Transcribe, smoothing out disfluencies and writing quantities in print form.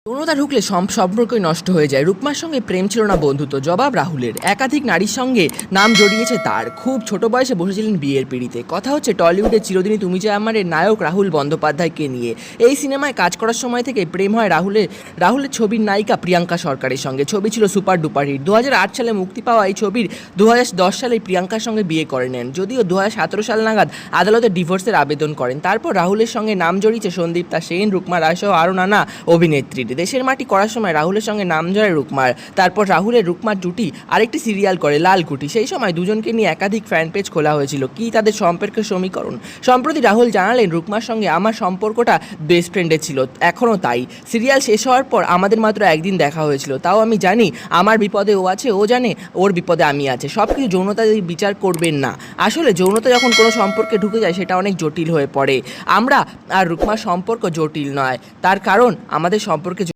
যৌনতা ঢুকলে সম্পর্কই নষ্ট হয়ে যায়। রুকমার সঙ্গে প্রেম ছিল না, বন্ধুত্ব। জবাব রাহুলের। একাধিক নারীর সঙ্গে নাম জড়িয়েছে তার। খুব ছোট বয়সে বসেছিলেন বিয়ের পিঁড়িতে। কথা হচ্ছে টলিউডের চিরদিনই তুমি যে আমারের নায়ক রাহুল বন্দ্যোপাধ্যায়কে নিয়ে। এই সিনেমায় কাজ করার সময় থেকে প্রেম হয় রাহুলের ছবির নায়িকা প্রিয়াঙ্কা সরকারের সঙ্গে। ছবি ছিল সুপার ডুপার হিট। 2008 সালে মুক্তি পাওয়া এই ছবির 2010 সালে প্রিয়াঙ্কার সঙ্গে বিয়ে করে নেন, যদিও 2017 সাল নাগাদ আদালতে ডিভোর্সের আবেদন করেন। তারপর রাহুলের সঙ্গে নাম জড়িয়েছে সন্দীপ্তা সেন, রুকমা রায় সহ আরও নানা অভিনেত্রীর। দেশের মাটি করার সময় রাহুলের সঙ্গে নাম জড়ায় রুকমার। তারপর রুকমার জুটি আরেকটি সিরিয়াল করে লালকুটি। সেই সময় দুজনকে নিয়ে একাধিক ফ্যান পেজ খোলা হয়েছিল। কি তাদের সম্পর্কের সমীকরণ? সম্প্রতি রাহুল জানালেন, রুকমার সঙ্গে আমার সম্পর্কটা বেস্ট ফ্রেন্ডের ছিল, এখনও তাই। সিরিয়াল শেষ হওয়ার পর আমাদের মাত্র একদিন দেখা হয়েছিল, তাও আমি জানি আমার বিপদে ও আছে, ও জানে ওর বিপদে আমি আছে। সব কিছু যৌনতা বিচার করবেন না। আসলে যৌনতা যখন কোনো সম্পর্কে ঢুকে যায় সেটা অনেক জটিল হয়ে পড়ে। আমরা আর রুকমার সম্পর্ক জটিল নয়, তার কারণ আমাদের সম্পর্কে